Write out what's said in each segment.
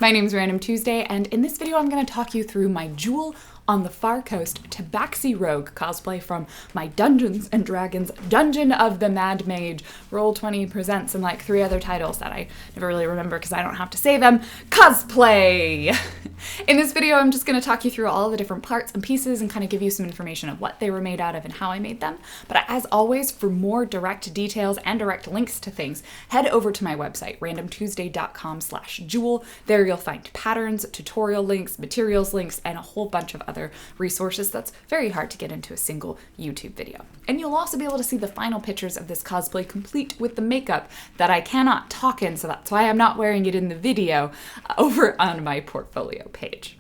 My name's Random Tuesday, and in this video I'm going to talk you through my Jewel on the Far Coast Tabaxi Rogue cosplay from my Dungeons & Dragons Dungeon of the Mad Mage Roll20 Presents and like 3 other titles that I never really remember because I don't have to say them. Cosplay! In this video I'm just going to talk you through all the different parts and pieces and kind of give you some information of what they were made out of and how I made them. But as always, for more direct details and direct links to things, head over to my website, randomtuesday.com/jewel. There you'll find patterns, tutorial links, materials links, and a whole bunch of other resources that's very hard to get into a single YouTube video. And you'll also be able to see the final pictures of this cosplay complete with the makeup that I cannot talk in, so that's why I'm not wearing it in the video over on my portfolio page.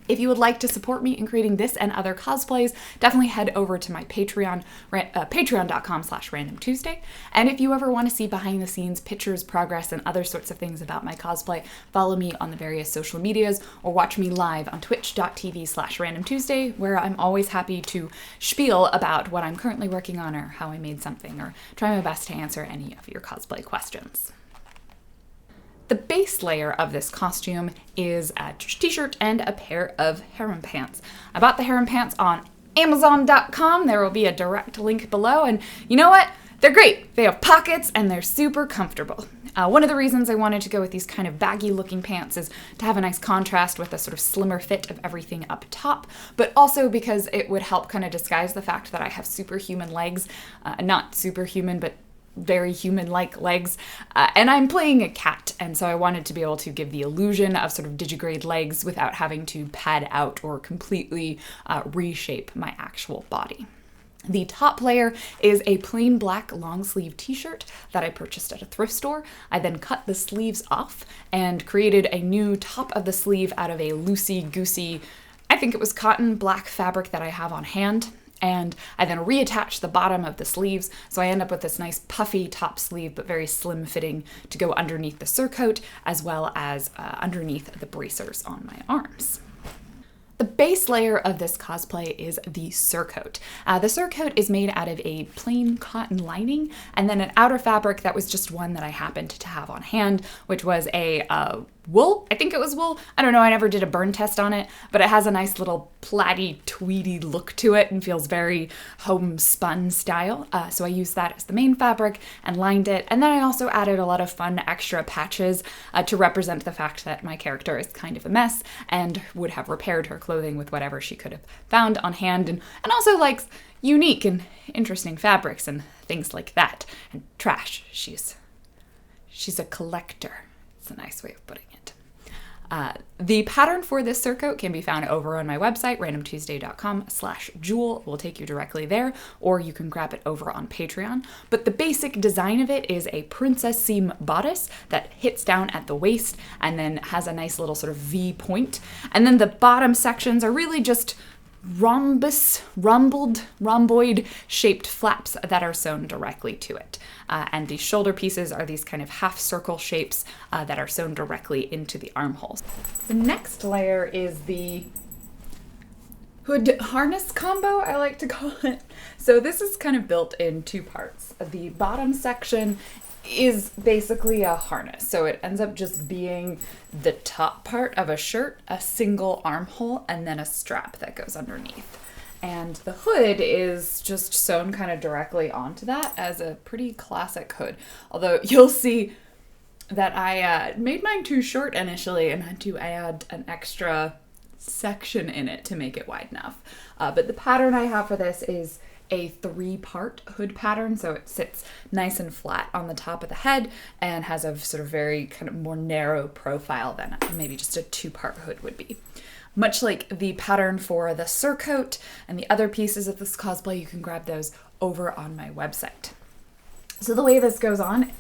If you would like to support me in creating this and other cosplays, definitely head over to my Patreon, patreon.com/randomtuesday. And if you ever want to see behind the scenes pictures, progress, and other sorts of things about my cosplay, follow me on the various social medias or watch me live on twitch.tv/randomtuesday, where I'm always happy to spiel about what I'm currently working on or how I made something, or try my best to answer any of your cosplay questions. The base layer of this costume is a t-shirt and a pair of harem pants. I bought the harem pants on Amazon.com. There will be a direct link below, and you know what? They're great. They have pockets and they're super comfortable. One of the reasons I wanted to go with these kind of baggy looking pants is to have a nice contrast with a sort of slimmer fit of everything up top, but also because it would help kind of disguise the fact that I have superhuman legs. Not superhuman, but very human-like legs, and I'm playing a cat, and so I wanted to be able to give the illusion of sort of digigrade legs without having to pad out or completely reshape my actual body. The top layer is a plain black long sleeve t-shirt that I purchased at a thrift store. I then cut the sleeves off and created a new top of the sleeve out of a loosey-goosey, I think it was cotton black fabric that I have on hand. And I then reattach the bottom of the sleeves, so I end up with this nice puffy top sleeve, but very slim fitting to go underneath the surcoat, as well as underneath the bracers on my arms. The base layer of this cosplay is the surcoat. The surcoat is made out of a plain cotton lining, and then an outer fabric that was just one that I happened to have on hand, which was a wool. I think it was wool. I don't know, I never did a burn test on it, but it has a nice little plaidi, tweedy look to it and feels very homespun style. So I used that as the main fabric and lined it. And then I also added a lot of fun extra patches to represent the fact that my character is kind of a mess and would have repaired her clothing with whatever she could have found on hand, and also likes unique and interesting fabrics and things like that. And trash. She's a collector. It's a nice way of putting it. The pattern for this surcoat can be found over on my website, randomtuesday.com/jewel. It will take you directly there, or you can grab it over on Patreon. But the basic design of it is a princess seam bodice that hits down at the waist and then has a nice little sort of V point. And then the bottom sections are really just rhomboid shaped flaps that are sewn directly to it. And the shoulder pieces are these kind of half circle shapes that are sewn directly into the armholes. The next layer is the hood harness combo, I like to call it. So this is kind of built in 2 parts. The bottom section is basically a harness. So it ends up just being the top part of a shirt, a single armhole, and then a strap that goes underneath. And the hood is just sewn kind of directly onto that as a pretty classic hood. Although you'll see that I made mine too short initially and had to add an extra section in it to make it wide enough. But the pattern I have for this is a 3-part hood pattern, so it sits nice and flat on the top of the head and has a sort of very kind of more narrow profile than maybe just a 2-part hood would be. Much like the pattern for the surcoat and the other pieces of this cosplay, you can grab those over on my website. So the way this goes on,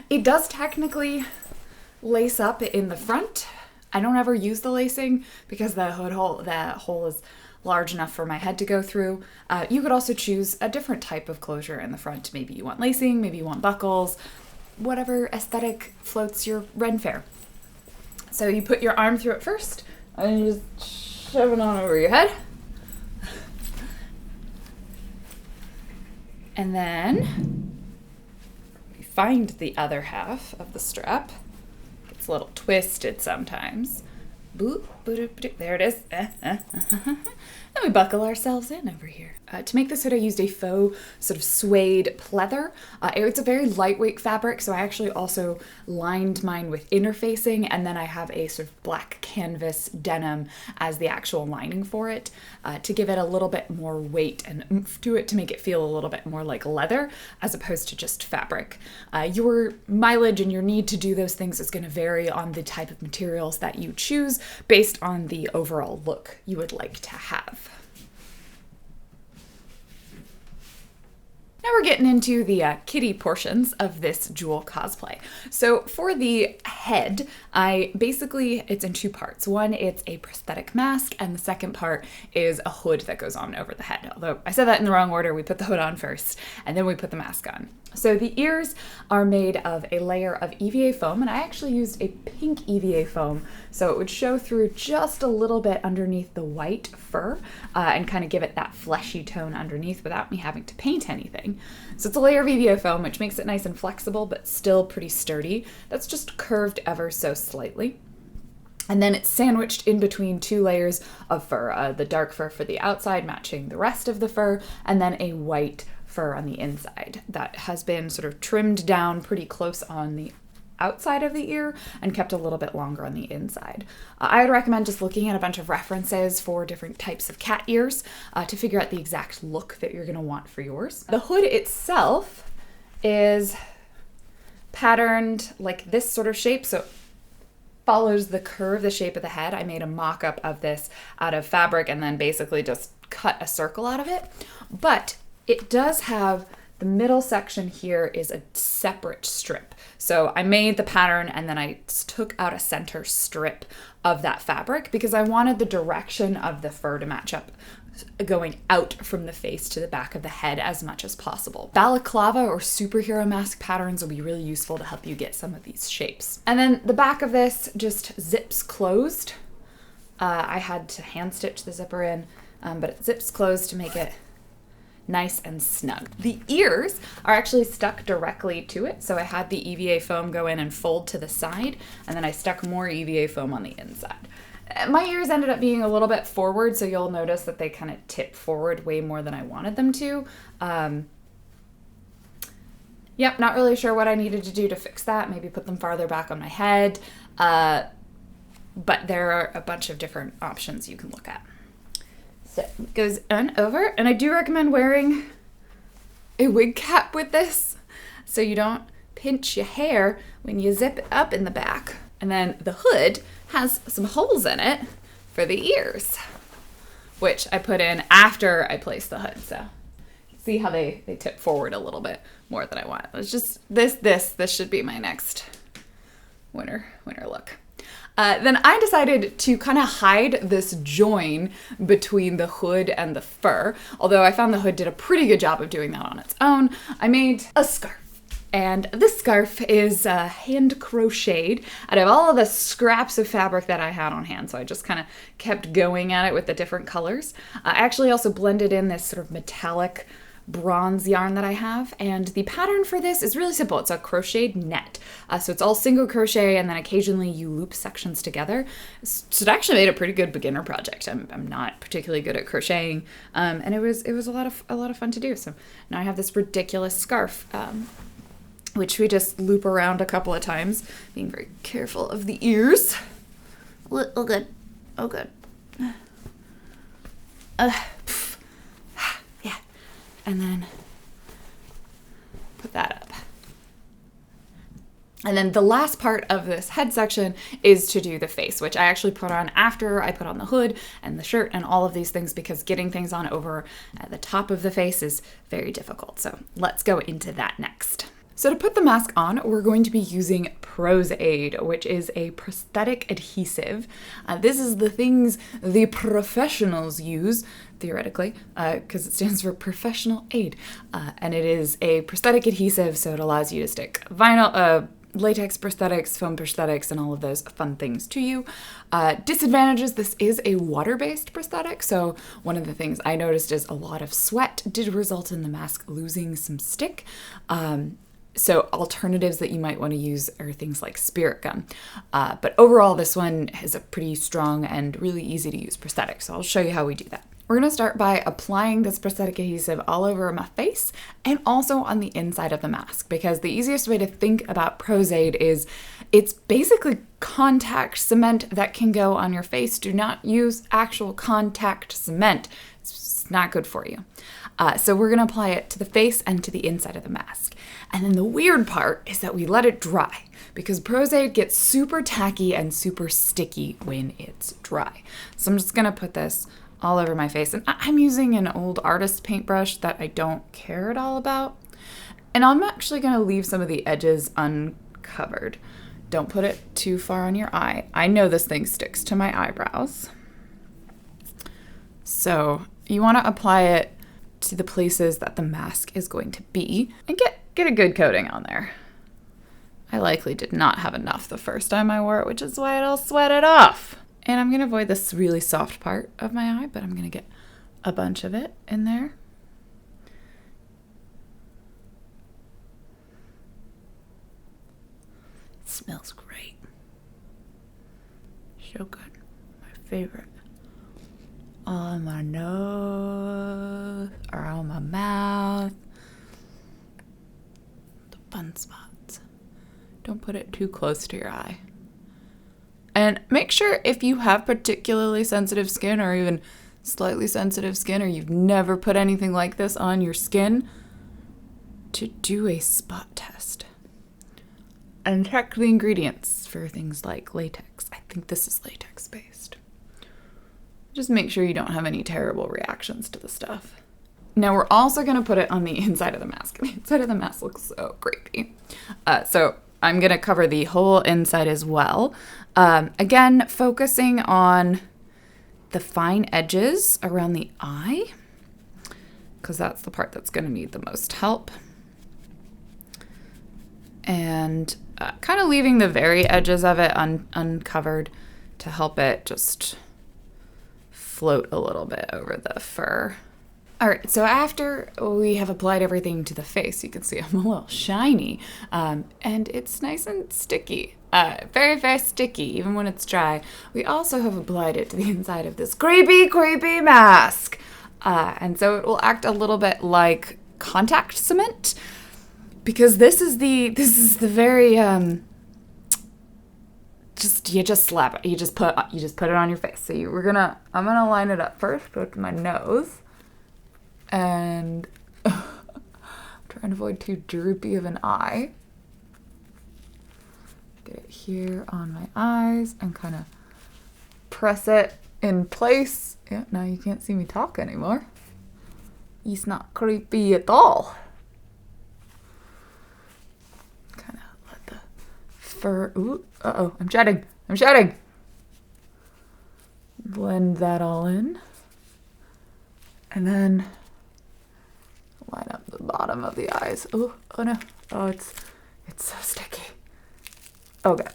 it does technically lace up in the front. I don't ever use the lacing because the hole is large enough for my head to go through. You could also choose a different type of closure in the front. Maybe you want lacing, maybe you want buckles, whatever aesthetic floats your Ren Fair. So you put your arm through it first, and you just shove it on over your head. And then we find the other half of the strap, It's a little twisted sometimes. Boop, boop, boop, there it is. And we buckle ourselves in over here. To make this hood, I used a faux sort of suede pleather. It's a very lightweight fabric, so I actually also lined mine with interfacing, and then I have a sort of black canvas denim as the actual lining for it to give it a little bit more weight and oomph to it, to make it feel a little bit more like leather as opposed to just fabric. Your mileage and your need to do those things is going to vary on the type of materials that you choose based on the overall look you would like to have. Now we're getting into the kitty portions of this jewel cosplay. So for the head, it's in two parts. One, it's a prosthetic mask, and the second part is a hood that goes on over the head. Although I said that in the wrong order, we put the hood on first, and then we put the mask on. So the ears are made of a layer of EVA foam, and I actually used a pink EVA foam so it would show through just a little bit underneath the white fur and kind of give it that fleshy tone underneath without me having to paint anything. So it's a layer of EVA foam, which makes it nice and flexible, but still pretty sturdy. That's just curved ever so slightly. And then it's sandwiched in between two layers of fur, the dark fur for the outside matching the rest of the fur, and then a white fur on the inside that has been sort of trimmed down pretty close on the outside of the ear and kept a little bit longer on the inside. I would recommend just looking at a bunch of references for different types of cat ears to figure out the exact look that you're going to want for yours. The hood itself is patterned like this sort of shape, so it follows the curve, the shape of the head. I made a mock-up of this out of fabric and then basically just cut a circle out of it. But it does have the middle section here is a separate strip. So I made the pattern and then I took out a center strip of that fabric because I wanted the direction of the fur to match up going out from the face to the back of the head as much as possible. Balaclava or superhero mask patterns will be really useful to help you get some of these shapes. And then the back of this just zips closed. I had to hand stitch the zipper in, but it zips closed to make it nice and snug. The ears are actually stuck directly to it, so I had the EVA foam go in and fold to the side, and then I stuck more EVA foam on the inside. My ears ended up being a little bit forward, so you'll notice that they kind of tip forward way more than I wanted them to. Yep, not really sure what I needed to do to fix that. Maybe put them farther back on my head, but there are a bunch of different options you can look at. So it goes on over, and I do recommend wearing a wig cap with this so you don't pinch your hair when you zip it up in the back. And then the hood has some holes in it for the ears, which I put in after I placed the hood. So see how they tip forward a little bit more than I want. It's just this should be my next winter look. Then I decided to kind of hide this join between the hood and the fur. Although I found the hood did a pretty good job of doing that on its own, I made a scarf. And this scarf is hand crocheted out of all of the scraps of fabric that I had on hand. So I just kind of kept going at it with the different colors. I actually also blended in this sort of metallic bronze yarn that I have, and the pattern for this is really simple. It's a crocheted net, so it's all single crochet, and then occasionally you loop sections together. So it actually made a pretty good beginner project. I'm not particularly good at crocheting, and it was a lot of fun to do. So now I have this ridiculous scarf, which we just loop around a couple of times, being very careful of the ears. Oh good, oh good. And then put that up. And then the last part of this head section is to do the face, which I actually put on after I put on the hood and the shirt and all of these things, because getting things on over at the top of the face is very difficult. So let's go into that next. So to put the mask on, we're going to be using Prose Aid, which is a prosthetic adhesive. This is the things the professionals use, theoretically, because it stands for professional aid. And it is a prosthetic adhesive, so it allows you to stick vinyl, latex prosthetics, foam prosthetics, and all of those fun things to you. Disadvantages, this is a water-based prosthetic, so one of the things I noticed is a lot of sweat did result in the mask losing some stick. So alternatives that you might want to use are things like spirit gum. But overall, this one is a pretty strong and really easy to use prosthetic. So I'll show you how we do that. We're going to start by applying this prosthetic adhesive all over my face and also on the inside of the mask, because the easiest way to think about Pros-Aid is it's basically contact cement that can go on your face. Do not use actual contact cement. It's not good for you. So we're going to apply it to the face and to the inside of the mask. And then the weird part is that we let it dry, because Pros-Aid gets super tacky and super sticky when it's dry. So I'm just going to put this all over my face. And I'm using an old artist paintbrush that I don't care at all about. And I'm actually going to leave some of the edges uncovered. Don't put it too far on your eye. I know this thing sticks to my eyebrows. So you want to apply it to the places that the mask is going to be and get a good coating on there. I likely did not have enough the first time I wore it, which is why it all sweated off. And I'm going to avoid this really soft part of my eye, but I'm going to get a bunch of it in there. It smells great. So good. My favorite. On my nose or on my mouth. The fun spots. Don't put it too close to your eye. And make sure if you have particularly sensitive skin or even slightly sensitive skin, or you've never put anything like this on your skin, to do a spot test. And check the ingredients for things like latex. I think this is latex based. Just make sure you don't have any terrible reactions to the stuff. Now we're also going to put it on the inside of the mask. The inside of the mask looks so creepy. So I'm going to cover the whole inside as well. Again, focusing on the fine edges around the eye, because that's the part that's going to need the most help. And kind of leaving the very edges of it uncovered to help it just float a little bit over the fur. All right, so after we have applied everything to the face, you can see I'm a little shiny, and it's nice and sticky. Very, very sticky, even when it's dry. We also have applied it to the inside of this creepy, creepy mask. And so it will act a little bit like contact cement, because this is the very, you just slap it. You just put it on your face. So I'm gonna line it up first with my nose. And trying to avoid too droopy of an eye. Get it here on my eyes and kind of press it in place. Yeah, now you can't see me talk anymore. It's not creepy at all. Kind of let the fur, I'm shedding. Blend that all in. And then line up the bottom of the eyes. Oh no. Oh, it's so sticky. Okay.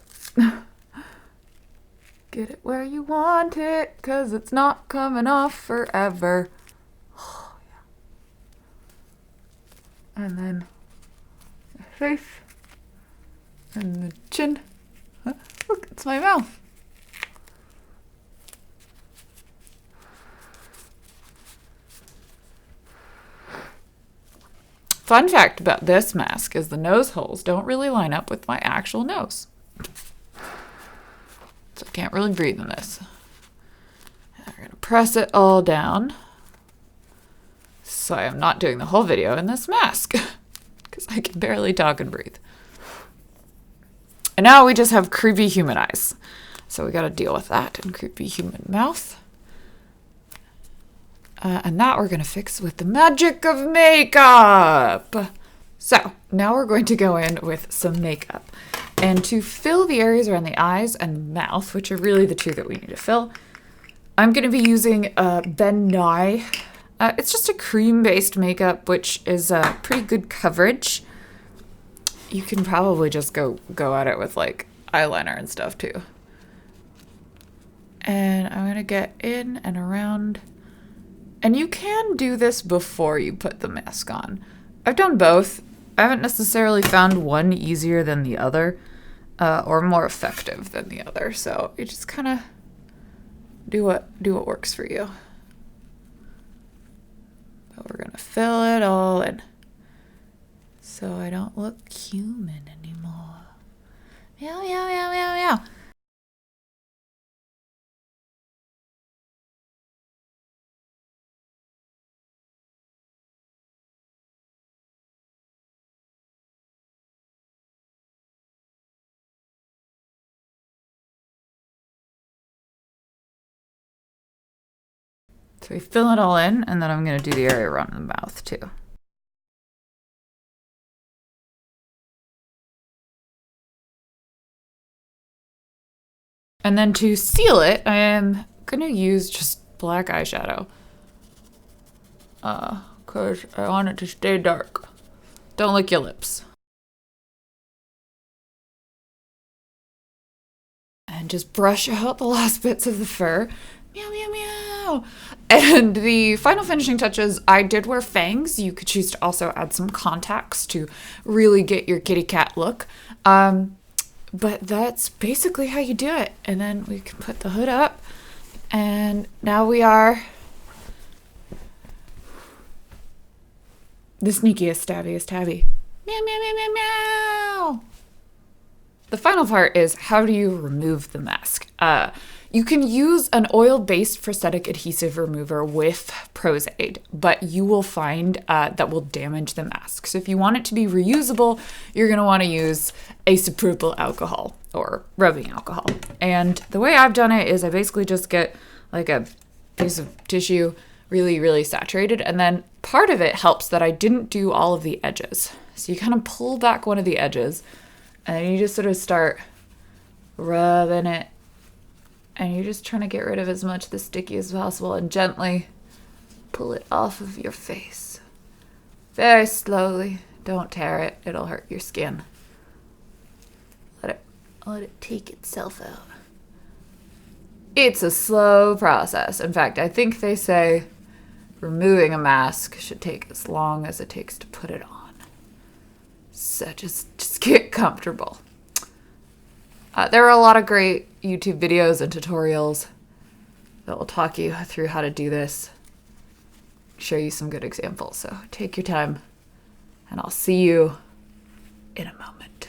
Get it where you want it, 'cause it's not coming off forever. Oh, yeah. And then the face and the chin. Huh? Look, it's my mouth. Fun fact about this mask is the nose holes don't really line up with my actual nose. So I can't really breathe in this. And I'm going to press it all down. So I am not doing the whole video in this mask, because I can barely talk and breathe. And now we just have creepy human eyes. So we got to deal with that and creepy human mouth. And that we're going to fix with the magic of makeup. So now we're going to go in with some makeup. And to fill the areas around the eyes and mouth, which are really the two that we need to fill, I'm going to be using Ben Nye. It's just a cream-based makeup, which is pretty good coverage. You can probably just go at it with like eyeliner and stuff too. And I'm going to get in and around. And you can do this before you put the mask on. I've done both. I haven't necessarily found one easier than the other, or more effective than the other. So you just kind of do what works for you. But we're gonna fill it all in, so I don't look human anymore. Meow, meow, meow, meow, meow. So we fill it all in, and then I'm going to do the area around the mouth too. And then to seal it, I am going to use just black eyeshadow. Because I want it to stay dark. Don't lick your lips. And just brush out the last bits of the fur. Meow, meow, meow. And the final finishing touches, I did wear fangs. You could choose to also add some contacts to really get your kitty cat look. But that's basically how you do it. And then we can put the hood up. And now we are the sneakiest, stabbiest tabby. Meow, meow, meow, meow, meow. The final part is, how do you remove the mask? You can use an oil-based prosthetic adhesive remover with Prozaid, but you will find that will damage the mask. So if you want it to be reusable, you're going to want to use isopropyl alcohol or rubbing alcohol. And the way I've done it is I basically just get like a piece of tissue, really, really saturated, and then part of it helps that I didn't do all of the edges. So you kind of pull back one of the edges, and then you just sort of start rubbing it. And you're just trying to get rid of as much of the sticky as possible and gently pull it off of your face. Very slowly. Don't tear it. It'll hurt your skin. Let it take itself out. It's a slow process. In fact, I think they say removing a mask should take as long as it takes to put it on. So just get comfortable. There are a lot of great YouTube videos and tutorials that will talk you through how to do this, show you some good examples. So take your time, and I'll see you in a moment.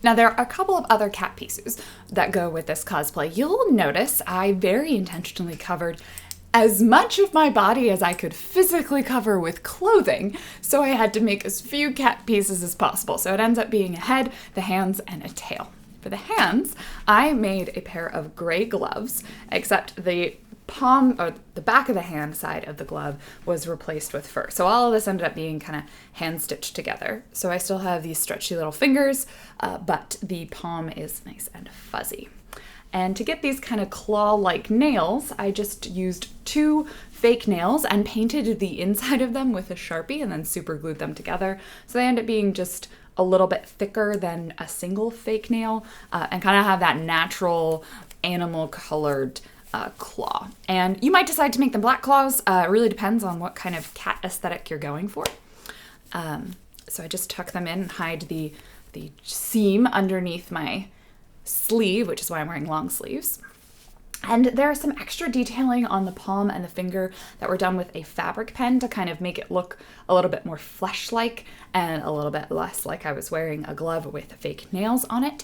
Now, there are a couple of other cat pieces that go with this cosplay. You'll notice I very intentionally covered as much of my body as I could physically cover with clothing, so I had to make as few cat pieces as possible. So it ends up being a head, the hands, and a tail. For the hands, I made a pair of gray gloves, except the palm or the back of the hand side of the glove was replaced with fur. So all of this ended up being kind of hand stitched together. So I still have these stretchy little fingers, but the palm is nice and fuzzy. And to get these kind of claw-like nails, I just used 2 fake nails and painted the inside of them with a Sharpie and then super glued them together. So they end up being just a little bit thicker than a single fake nail, and kind of have that natural animal colored claw. And you might decide to make them black claws. It really depends on what kind of cat aesthetic you're going for. So I just tuck them in and hide the seam underneath my sleeve, which is why I'm wearing long sleeves. And there is some extra detailing on the palm and the finger that were done with a fabric pen to kind of make it look a little bit more flesh-like and a little bit less like I was wearing a glove with fake nails on it.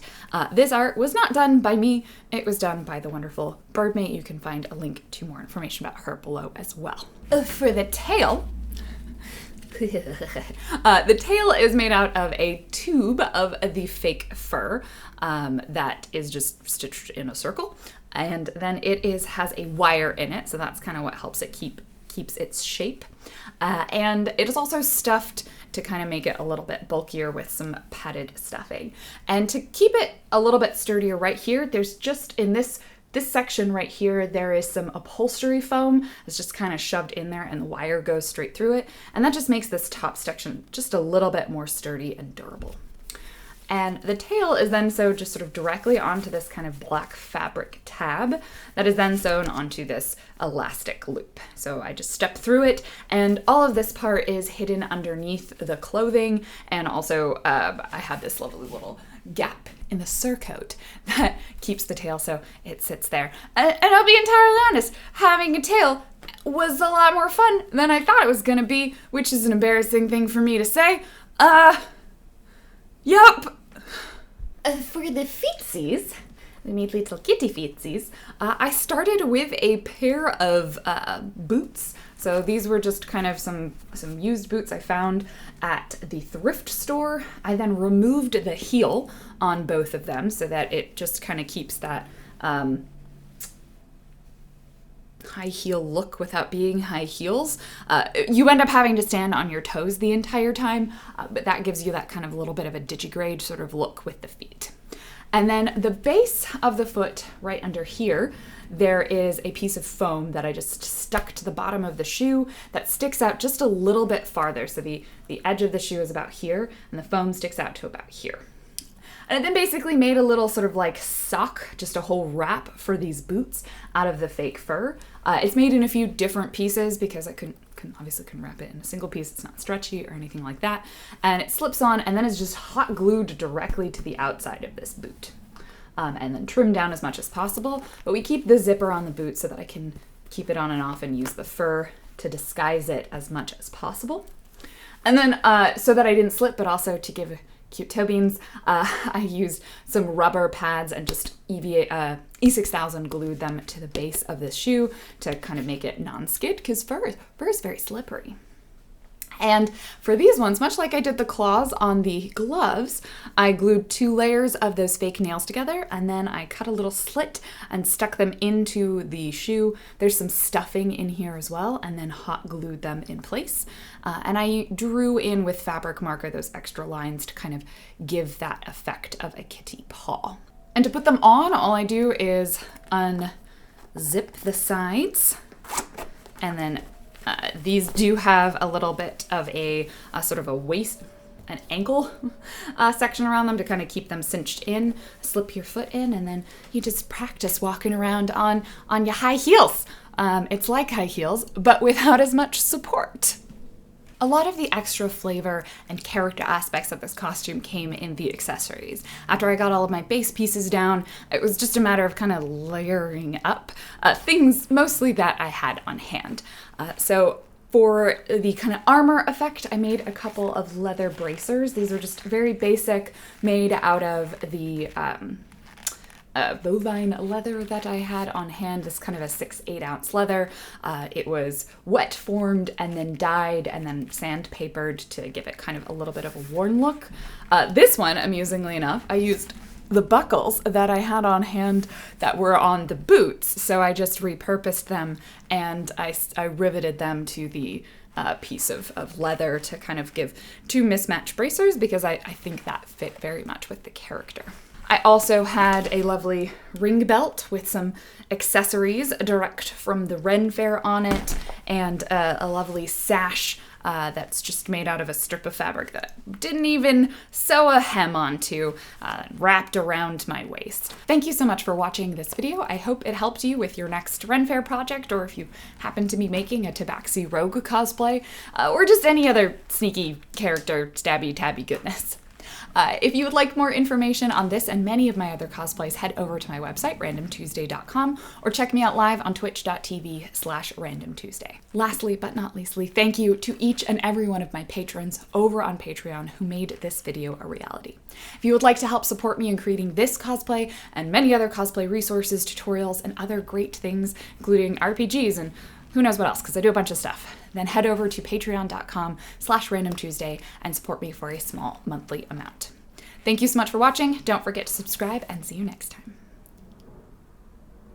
This art was not done by me. It was done by the wonderful Birdmate. You can find a link to more information about her below as well. For the tail, the tail is made out of a tube of the fake fur that is just stitched in a circle. And then it has a wire in it, so that's kind of what helps it keeps its shape. And it is also stuffed to kind of make it a little bit bulkier with some padded stuffing. And to keep it a little bit sturdier right here, there's just in this section right here, there is some upholstery foam that's just kind of shoved in there, and the wire goes straight through it. And that just makes this top section just a little bit more sturdy and durable. And the tail is then sewed just sort of directly onto this kind of black fabric tab that is then sewn onto this elastic loop. So I just step through it, and all of this part is hidden underneath the clothing, and also I have this lovely little gap in the surcoat that keeps the tail so it sits there. And I'll be entirely honest, having a tail was a lot more fun than I thought it was gonna be, which is an embarrassing thing for me to say. Yup. For the feetsies, the neat little kitty feetsies, I started with a pair of boots. So these were just kind of some used boots I found at the thrift store. I then removed the heel on both of them so that it just kind of keeps that high heel look without being high heels. You end up having to stand on your toes the entire time, but that gives you that kind of a little bit of a digigrade sort of look with the feet. And then the base of the foot, right under here, there is a piece of foam that I just stuck to the bottom of the shoe that sticks out just a little bit farther. So the edge of the shoe is about here, and the foam sticks out to about here. And I then basically made a little sort of like sock, just a whole wrap for these boots out of the fake fur. It's made in a few different pieces because I obviously couldn't wrap it in a single piece. It's not stretchy or anything like that. And it slips on and then is just hot glued directly to the outside of this boot. And then trimmed down as much as possible. But we keep the zipper on the boot so that I can keep it on and off and use the fur to disguise it as much as possible. And then so that I didn't slip, but also to give cute toe beans, I used some rubber pads and just E6000 glued them to the base of this shoe to kind of make it non-skid, because fur is very slippery. And for these ones, much like I did the claws on the gloves, I glued 2 layers of those fake nails together, and then I cut a little slit and stuck them into the shoe. There's some stuffing in here as well, and then hot glued them in place. And I drew in with fabric marker those extra lines to kind of give that effect of a kitty paw. And to put them on, all I do is unzip the sides, and then these do have a little bit of a sort of a waist, an ankle section around them to kind of keep them cinched in. Slip your foot in, and then you just practice walking around on your high heels. It's like high heels, but without as much support. A lot of the extra flavor and character aspects of this costume came in the accessories. After I got all of my base pieces down, it was just a matter of kind of layering up things mostly that I had on hand. So for the kind of armor effect, I made a couple of leather bracers. These are just very basic, made out of the bovine leather that I had on hand, this kind of a 6-8 ounce leather. It was wet formed and then dyed and then sandpapered to give it kind of a little bit of a worn look. This one, amusingly enough, I used the buckles that I had on hand that were on the boots, so I just repurposed them and I riveted them to the piece of leather to kind of give 2 mismatched bracers, because I think that fit very much with the character. I also had a lovely ring belt with some accessories direct from the Ren Fair on it, and a lovely sash that's just made out of a strip of fabric that I didn't even sew a hem onto, wrapped around my waist. Thank you so much for watching this video. I hope it helped you with your next Ren Fair project, or if you happen to be making a Tabaxi Rogue cosplay, or just any other sneaky character stabby tabby goodness. If you would like more information on this and many of my other cosplays, head over to my website, randomtuesday.com, or check me out live on twitch.tv/randomtuesday. Lastly, but not leastly, thank you to each and every one of my patrons over on Patreon who made this video a reality. If you would like to help support me in creating this cosplay and many other cosplay resources, tutorials, and other great things, including RPGs and who knows what else, because I do a bunch of stuff, then head over to patreon.com/randomtuesday and support me for a small monthly amount. Thank you so much for watching. Don't forget to subscribe, and see you next time.